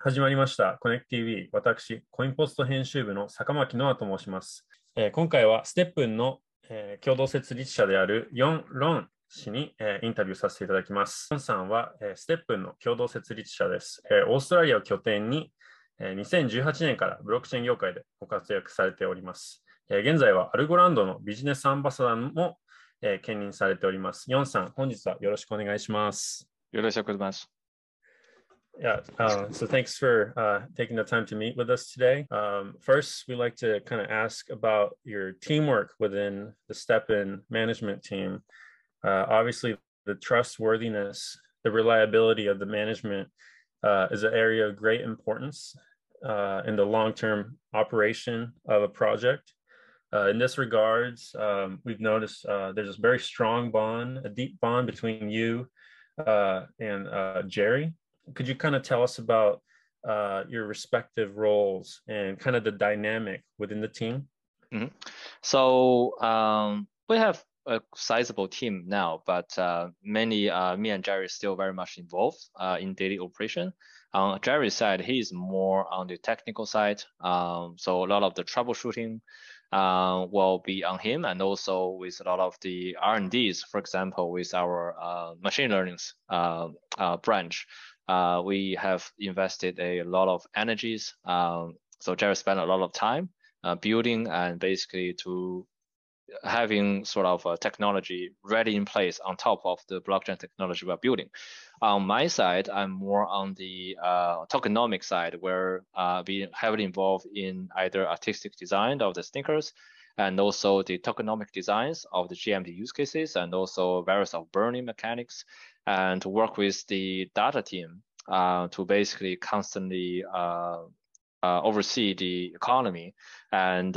始まりました。CONNECTV。私、コインポスト編集部の坂巻ノアと申します。今回はSTEPNの、共同設立者であるヨン・ロン氏に、インタビューさせていただきます。ヨンさんは、STEPNの共同設立者です。オーストラリアを拠点に、2018年からブロックチェーン業界でご活躍されております。現在はアルゴランドのビジネスアンバサダーも、兼任されております。ヨンさん、本日はよろしくお願いします。よろしくお願いします。Yeah, so thanks for taking the time to meet with us today. First, we like to kind of ask about your teamwork within the STEPN management team. Obviously, the trustworthiness, the reliability of the management is an area of great importance in the long-term operation of a project. In this regards, we've noticed there's a very strong bond, a deep bond between you and Jerry. Could you kind of tell us about your respective roles and kind of the dynamic within the team? Mm-hmm. So we have a sizable team now, but me and Jerry are still very much involved in daily operation. On Jerry's side, he's more on the technical side. So a lot of the troubleshooting will be on him, and also with a lot of the R&Ds, for example, with our machine learning branch. We have invested a lot of energies. So Jerry spent a lot of time building and basically to having sort of a technology ready in place on top of the blockchain technology we're building. On my side, I'm more on the tokenomic side, where we heavily involved in either artistic design of the sneakers and also the tokenomic designs of the GMT use cases, and also various of burning mechanics, and to work with the data team to basically constantly oversee the economy and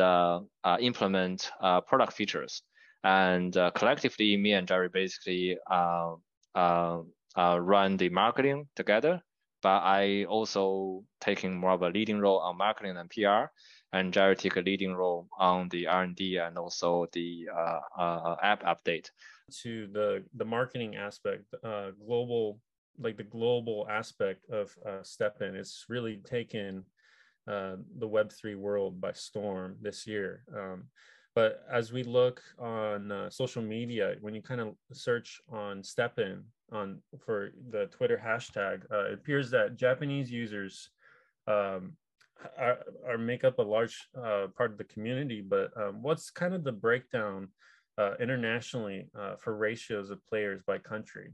implement product features. And collectively, me and Jerry basically run the marketing together, but I also taking more of a leading role on marketing and PR, and Jerry take a leading role on the R&D and also the app update. To the marketing aspect, global aspect of STEPN, it's really taken the Web3 world by storm this year. But as we look on social media, when you kind of search on STEPN for the Twitter hashtag, it appears that Japanese users make up a large part of the community. But what's kind of the breakdown internationally for ratios of players by country?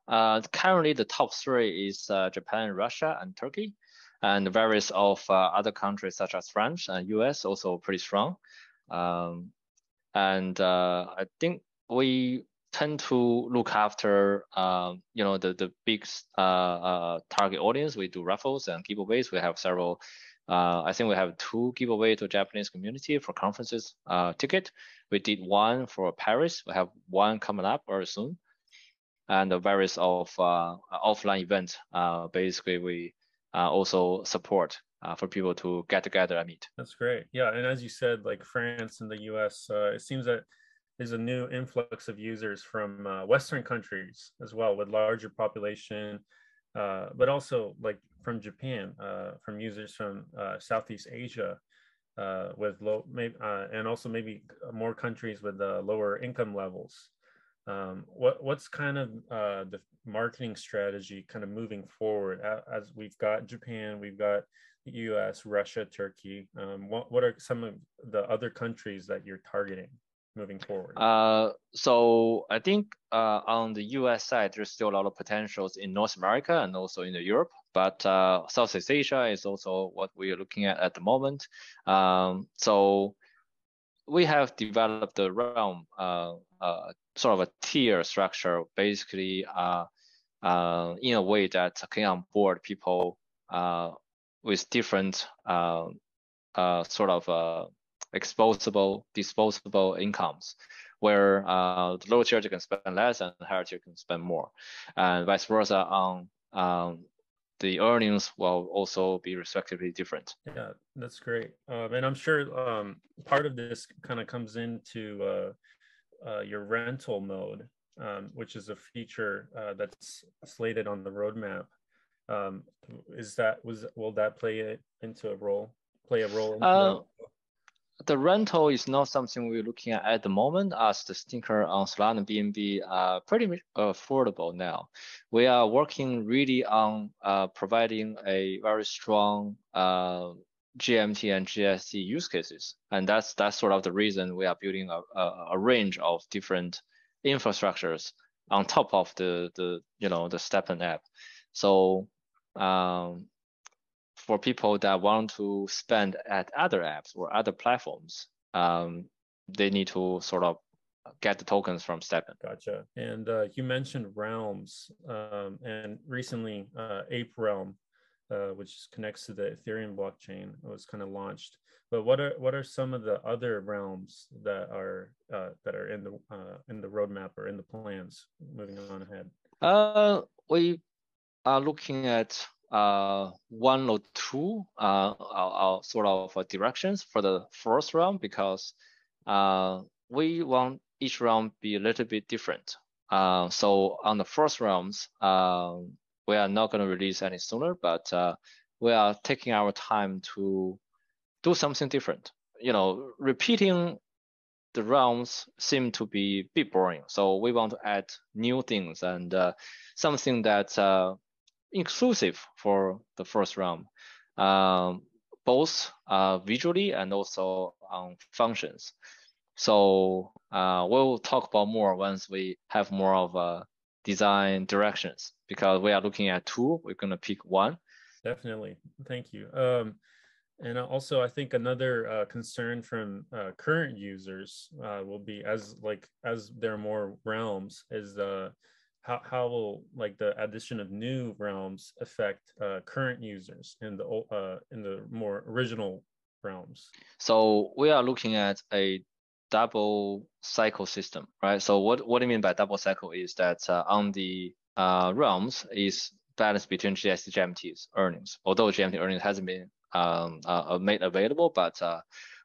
Currently, the top three is Japan, Russia, and Turkey, and various of other countries such as France and US also pretty strong. And I think we tend to look after the big target audience. We do raffles and giveaways. We have several. I think we have 2 giveaways to Japanese community for conferences ticket. We did one for Paris. We have one coming up very soon. And the various of offline events, basically we also support for people to get together and meet. That's great. Yeah, and as you said, like France and the US, it seems that there's a new influx of users from Western countries as well, with larger population, but also like from Japan, from users from Southeast Asia, with low, and also maybe more countries with lower income levels. What's kind of the marketing strategy kind of moving forward as we've got Japan, we've got the US, Russia, Turkey. What are some of the other countries that you're targeting moving forward? So I think on the US side, there's still a lot of potentials in North America and also in Europe, but Southeast Asia is also what we are looking at the moment. So we have developed the realm sort of a tier structure, basically in a way that can onboard people with different sort of disposable incomes, where the lower tier can spend less and the higher tier can spend more, and vice versa on the earnings will also be respectively different. Yeah, that's great. And I'm sure part of this kind of comes into your rental mode, which is a feature that's slated on the roadmap Will that play a role into that? The rental is not something we're looking at the moment, as the sneaker on Solana BNB are pretty much affordable now. We are working really on providing a very strong GMT and GST use cases, and that's sort of the reason we are building a range of different infrastructures on top of the STEPN app. So for people that want to spend at other apps or other platforms, they need to sort of get the tokens from STEPN. Gotcha. And you mentioned realms, and recently Ape Realm, which connects to the Ethereum blockchain, was kind of launched. But what are some of the other realms that are in the roadmap or in the plans moving on ahead? We are looking at one or two sort of directions for the first realm, because we want each realm be a little bit different. So on the first realms, we are not going to release any sooner, but we are taking our time to do something different. Repeating the realms seem to be a bit boring. So we want to add new things and something that's exclusive for the first realm, both visually and also on functions. So we'll talk about more once we have more of design directions, because we are looking at two. We're going to pick one. Definitely. Thank you. And also, I think another concern from current users will be as there are more realms, is how will the addition of new realms affect current users in the more original realms? So we are looking at a double cycle system, right? So what do you mean by double cycle is that on the realms is balance between GST GMT's earnings, although GMT earnings hasn't been made available, but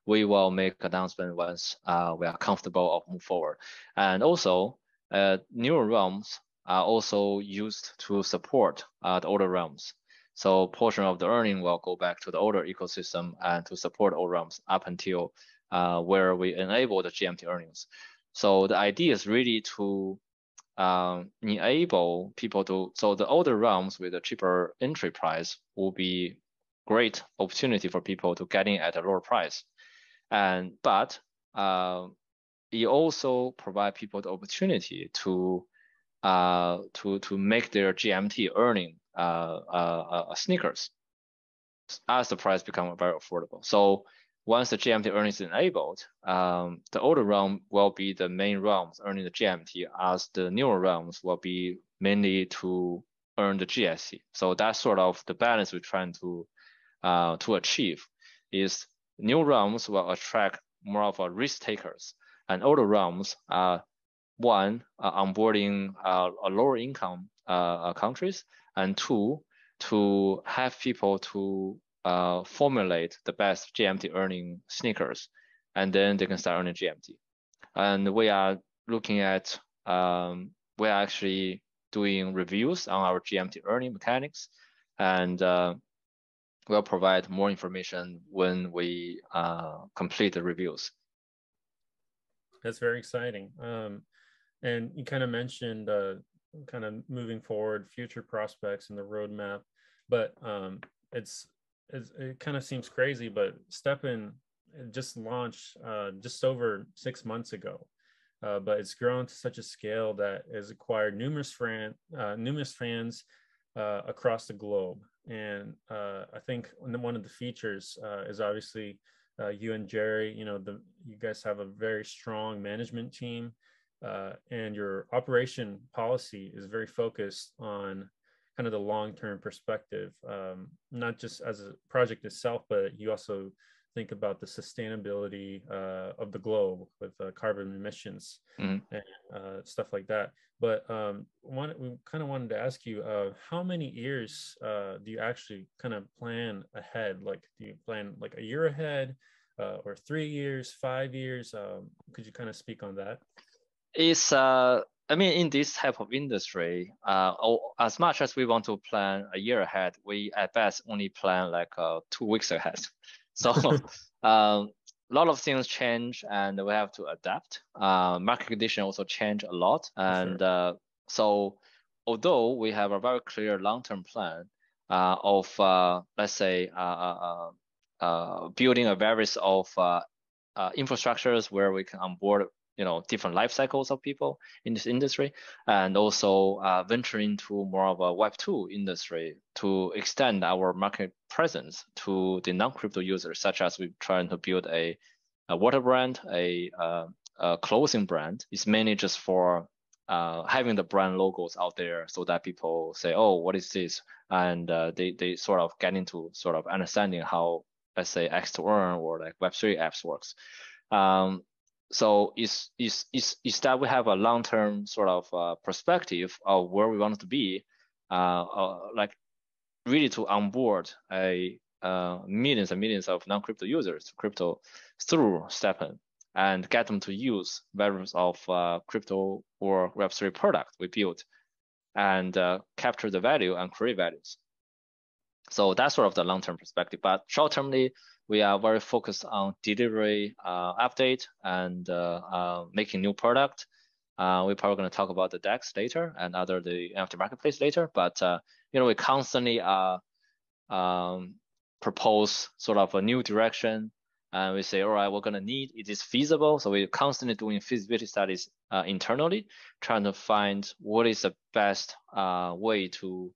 we will make announcement once we are comfortable or move forward. And also newer realms are also used to support the older realms. So portion of the earning will go back to the older ecosystem and to support old realms up until where we enable the GMT earnings. So the idea is really to enable people to, so the older realms with a cheaper entry price will be great opportunity for people to get in at a lower price. But it also provide people the opportunity to make their GMT earning sneakers as the price become very affordable. So once the GMT earnings is enabled, the older realm will be the main realms earning the GMT, as the newer realms will be mainly to earn the GST. So that's sort of the balance we're trying to achieve. Is new realms will attract more of a risk takers, and older realms are onboarding a lower income countries, and two, to have people to formulate the best GMT earning sneakers, and then they can start earning GMT. And we are looking at, we are actually doing reviews on our GMT earning mechanics, and we'll provide more information when we complete the reviews. That's very exciting. And you kind of mentioned kind of moving forward, future prospects in the roadmap, but it kind of seems crazy, but STEPN just launched just over 6 months ago, but it's grown to such a scale that has acquired numerous fans across the globe. And I think one of the features is obviously you and Jerry. You guys have a very strong management team, and your operation policy is very focused on kind of the long-term perspective, not just as a project itself, but you also think about the sustainability of the globe with carbon emissions and stuff like that. But we kind of wanted to ask you, how many years do you actually kind of plan ahead? Like, do you plan like a year ahead, or 3 years, 5 years? Could you kind of speak on that? It's I mean, in this type of industry, as much as we want to plan a year ahead, we at best only plan like 2 weeks ahead. So a lot of things change and we have to adapt. Market conditions also change a lot. And so although we have a very clear long-term plan of, let's say, building a various of infrastructures where we can onboard different life cycles of people in this industry, and also venture into more of a Web2 industry to extend our market presence to the non-crypto users, such as we're trying to build a water brand, a clothing brand. It's mainly just for having the brand logos out there so that people say, oh, what is this? And they sort of get into sort of understanding how, let's say, X2Earn or like Web3 apps works. So is that we have a long-term sort of perspective of where we want to be, like really to onboard millions and millions of non-crypto users to crypto through STEPN and get them to use various of crypto or Web3 product we built and capture the value and create values. So that's sort of the long-term perspective. But short-termly, we are very focused on delivery update and making new product. We're probably going to talk about the DEX later and the NFT marketplace later. But we constantly propose sort of a new direction, and we say, all right, we're going to need, is this feasible? So we're constantly doing feasibility studies internally, trying to find what is the best way to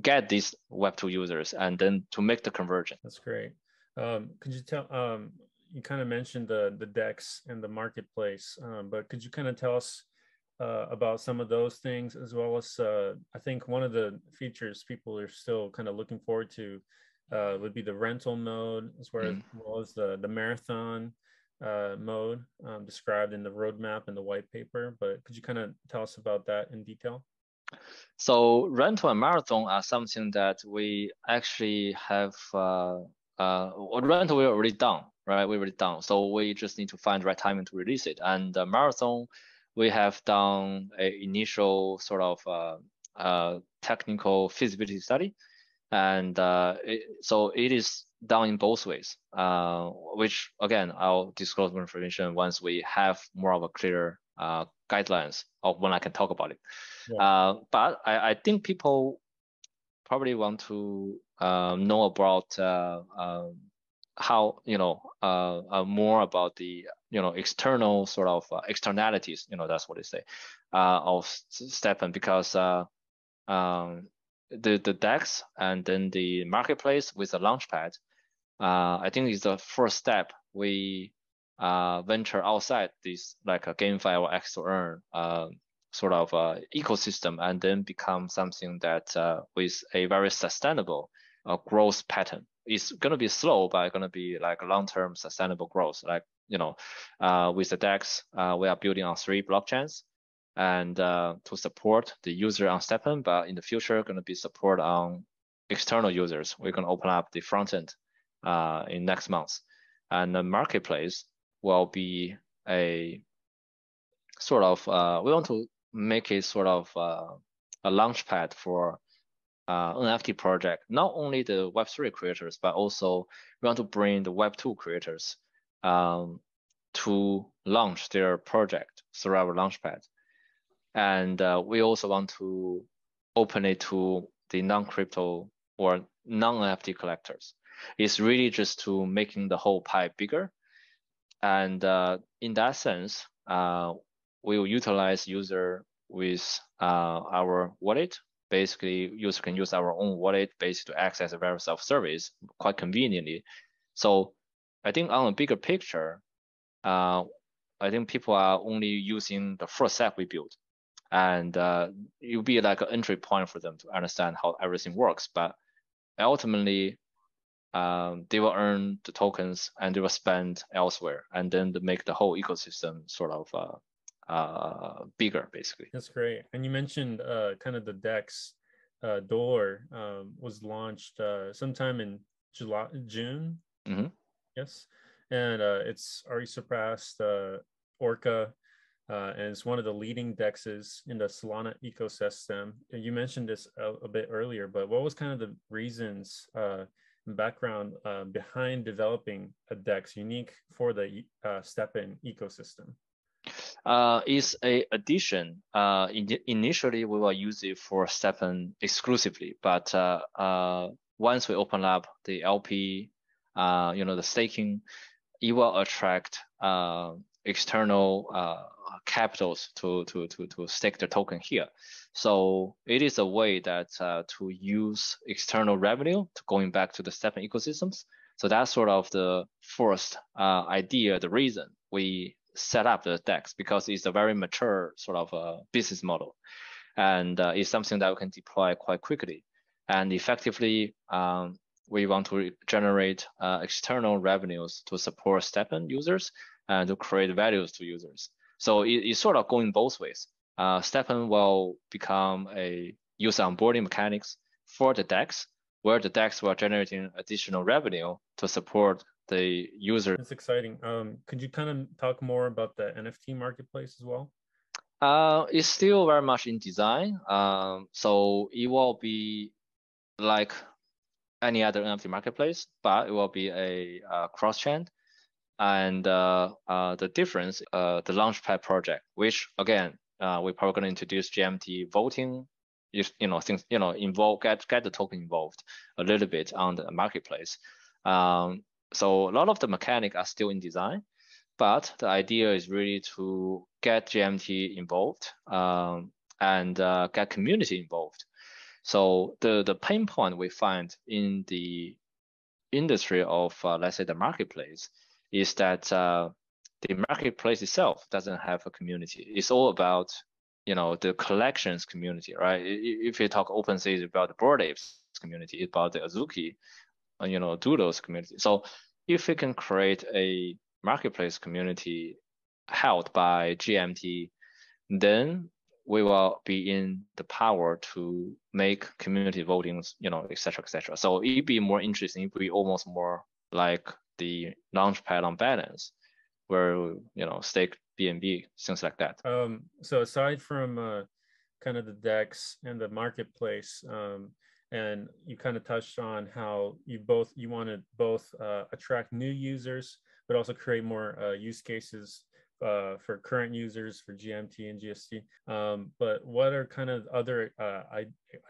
get these Web2 users and then to make the conversion. That's great. Could you tell, you kind of mentioned the DEX and the marketplace, but could you kind of tell us about some of those things, as well as I think one of the features people are still kind of looking forward to would be the rental mode, as well as the marathon mode described in the roadmap and the white paper. But could you kind of tell us about that in detail? So rental and marathon are something that we actually have, rental we already done, right? We already done. So we just need to find the right timing to release it. And marathon, we have done an initial sort of technical feasibility study. And so it is done in both ways, which again, I'll disclose more information once we have more of a clear guidelines of when I can talk about it. Yeah. But I think people probably want to know about how, more about the, external sort of externalities, that's what they say, of STEPN, because the DEX and then the marketplace with the launchpad, I think is the first step we venture outside this like a GameFi or X2Earn sort of ecosystem, and then become something that with a very sustainable growth pattern. It's going to be slow, but going to be like a long-term sustainable growth. Like, with the DEX, we are building on 3 blockchains and to support the user on STEPN, but in the future, going to be support on external users. We're going to open up the front end in next month. And the marketplace will be a sort of, we want to make it sort of a launch pad for NFT project, not only the Web3 creators, but also we want to bring the Web2 creators to launch their project through our launchpad. And we also want to open it to the non-crypto or non-NFT collectors. It's really just to making the whole pie bigger. And in that sense, we will utilize user with our wallet. Basically, user can use our own wallet basically to access a very self-service quite conveniently. So I think on a bigger picture, I think people are only using the first step we built. And it will be like an entry point for them to understand how everything works. But ultimately, they will earn the tokens and they will spend elsewhere, and then to make the whole ecosystem sort of bigger, basically. That's great. And you mentioned kind of the DEX door was launched sometime in June. Mm-hmm. Yes. And it's already surpassed Orca and it's one of the leading DEXs in the Solana ecosystem. You mentioned this a bit earlier, but what was kind of the reasons and background behind developing a DEX unique for the STEPN ecosystem? It's a addition. Initially, we will use it for STEPN exclusively, but once we open up the LP, the staking, it will attract external capitals to stake the token here. So it is a way that to use external revenue to going back to the STEPN ecosystems. So that's sort of the first idea, the reason we set up the DEX, because it's a very mature sort of business model, and it's something that we can deploy quite quickly and effectively. We want to generate external revenues to support STEPN users and to create values to users. So it's sort of going both ways. STEPN will become a user onboarding mechanics for the DEX, where the DEX will generating additional revenue to support the user. It's exciting. Could you kind of talk more about the NFT marketplace as well? It's still very much in design. So it will be like any other NFT marketplace, but it will be a cross-chain. And the difference, the Launchpad project, which again, we're probably going to introduce GMT voting, things, involve, get the token involved a little bit on the marketplace. So a lot of the mechanics are still in design, but the idea is really to get GMT involved and get community involved. So the pain point we find in the industry of, let's say, the marketplace is that the marketplace itself doesn't have a community. It's all about, the collections community, right? If you talk OpenSea, it's about the Bored Apes community, it's about the Azuki, Doodles community. So if we can create a marketplace community held by GMT, then we will be in the power to make community votings, et cetera, et cetera. So it'd be more interesting, it'd be almost more like the Launchpad on Binance, where, stake BNB, things like that. So aside from kind of the DEX and the marketplace, and you kind of touched on how you wanted both attract new users, but also create more use cases for current users for GMT and GST. But what are kind of other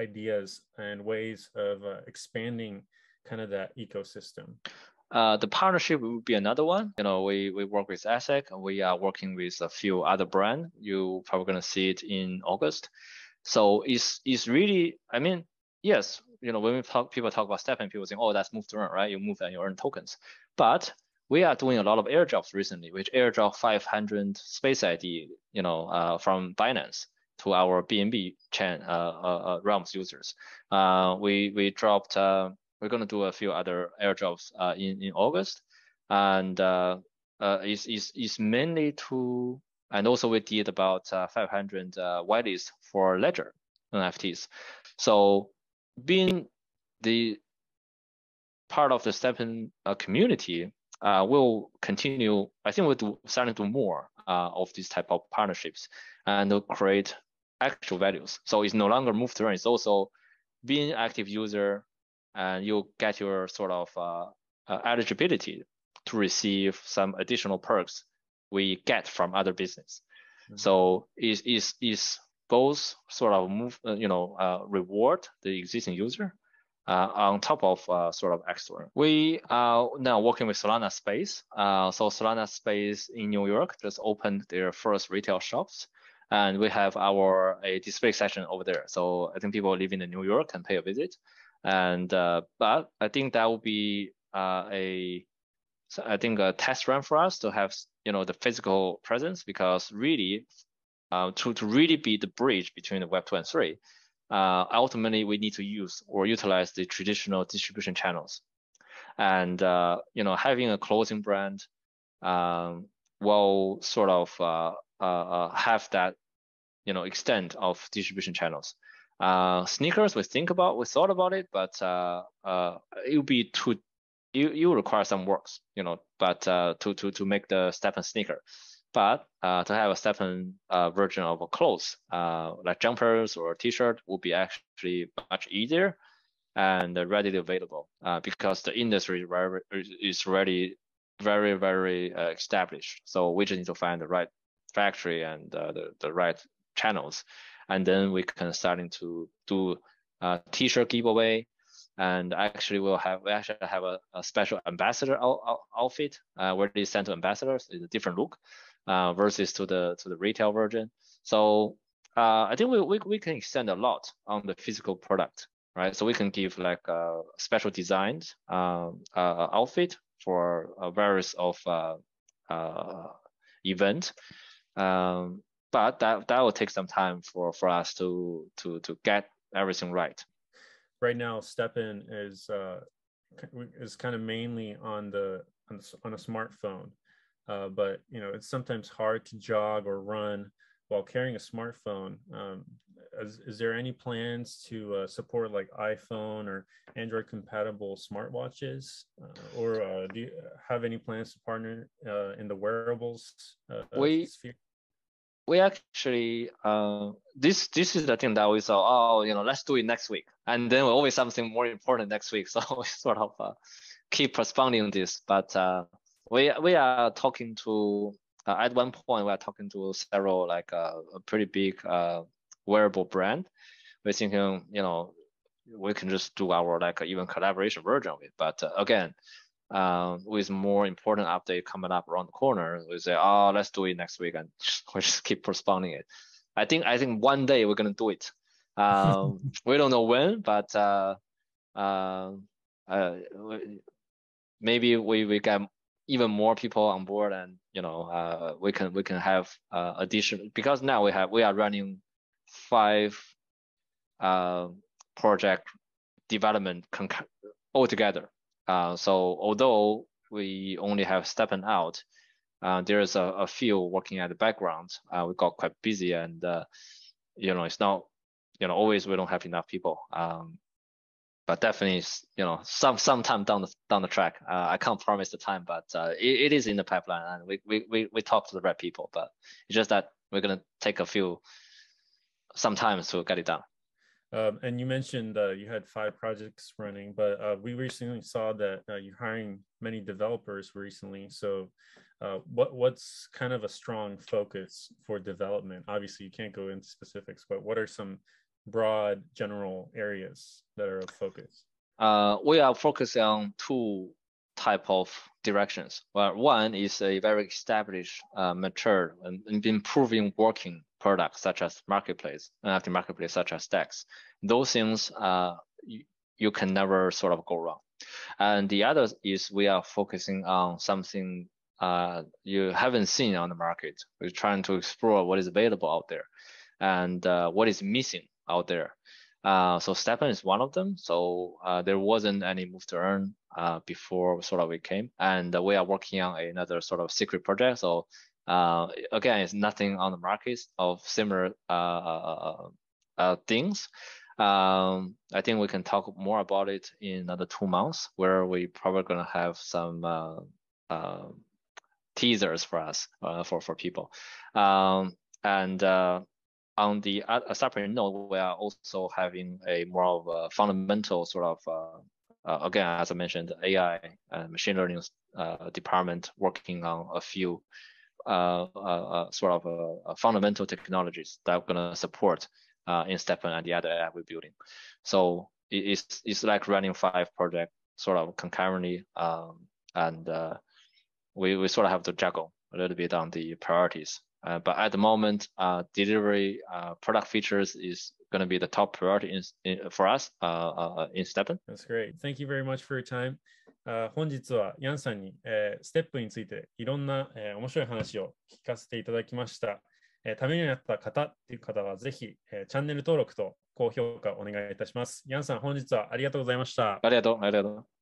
ideas and ways of expanding kind of that ecosystem? The partnership would be another one. We work with ASIC. We are working with a few other brands. You probably going to see it in August. So it's really, yes, when people talk about STEPN, people think, oh, that's move to earn, right? You move and you earn tokens. But we are doing a lot of airdrops recently, which airdrop 500 space ID, from Binance to our BNB chain realms users. We dropped. We're going to do a few other airdrops in August, and it's mainly to, and also we did about 500 whitelists for Ledger NFTs. So being the part of the STEPN community, we'll continue. I think we'll starting to do more of these type of partnerships and to create actual values. So it's no longer move to earn. It's also being an active user, and you get your sort of eligibility to receive some additional perks we get from other business. Mm-hmm. So is both sort of move, reward the existing user on top of sort of extra. We are now working with Solana Space. So Solana Space in New York just opened their first retail shops, and we have a display session over there. So I think people living in New York can pay a visit. And but I think that will be a test run for us to have the physical presence, because really to really be the bridge between the Web 2 and 3, ultimately we need to use or utilize the traditional distribution channels, and having a clothing brand will sort of have that extent of distribution channels. Sneakers, we thought about it, but it would be too, you require some works, but to make the STEPN sneaker. But to have a STEPN version of a clothes, like jumpers or T-shirt, would be actually much easier and readily available because the industry is already very established. So we just need to find the right factory and the right channels, and then we can starting to do T-shirt giveaway. And actually, we actually have a special ambassador outfit where they send to ambassadors. It's a different look versus to the retail version. So I think we can extend a lot on the physical product, right? So we can give like a special designed outfit for various of event. But that will take some time for us to get everything right. Right now, STEPN is kind of mainly on a smartphone, but it's sometimes hard to jog or run while carrying a smartphone. Is there any plans to support like iPhone or Android compatible smartwatches, or do you have any plans to partner in the wearables sphere? We actually this is the thing that we saw. Let's do it next week, and then always something more important next week. So we sort of keep postponing this. But we are talking to at one point we are talking to several like a pretty big wearable brand. We're thinking we can just do our like even collaboration version of it. But again, with more important update coming up around the corner, we say, let's do it next week, and we just keep postponing it. I think one day we're gonna do it. We don't know when, but maybe we get even more people on board, and we can have additional, because now we are running 5 project development altogether. So although we only have STEPN out, there's a few working at the background. We got quite busy, and it's not always we don't have enough people. But definitely, sometime down the track. I can't promise the time, but it is in the pipeline, and we talk to the right people. But it's just that we're gonna take some time to get it done. And you mentioned you had 5 projects running, but we recently saw that you're hiring many developers recently. So what's kind of a strong focus for development? Obviously, you can't go into specifics, but what are some broad general areas that are of focus? We are focusing on 2 type of directions. Well, one is a very established, mature, and improving working products such as marketplace, and after marketplace such as Stacks. Those things you can never sort of go wrong. And the other is we are focusing on something you haven't seen on the market. We're trying to explore what is available out there and what is missing out there. So STEPN is one of them. So there wasn't any move to earn before sort of we came, and we are working on another sort of secret project. So again, it's nothing on the market of similar things. I think we can talk more about it in another 2 months, where we probably gonna have some teasers for us for people. And on the separate note, we are also having a more of a fundamental sort of again, as I mentioned, AI and machine learning department working on a few sort of fundamental technologies that are going to support in STEPN and the other app we're building. So it's like running 5 projects sort of concurrently, and we sort of have to juggle a little bit on the priorities. But at the moment, delivery product features is going to be the top priority for us in STEPN. That's great. Thank you very much for your time. 本日はヤンさんに、ステップについていろんな、面白い話を聞かせていただきました。ためになった方っていう方はぜひ、チャンネル登録と高評価お願いいたします。ヤンさん、本日はありがとうございました。ありがとう。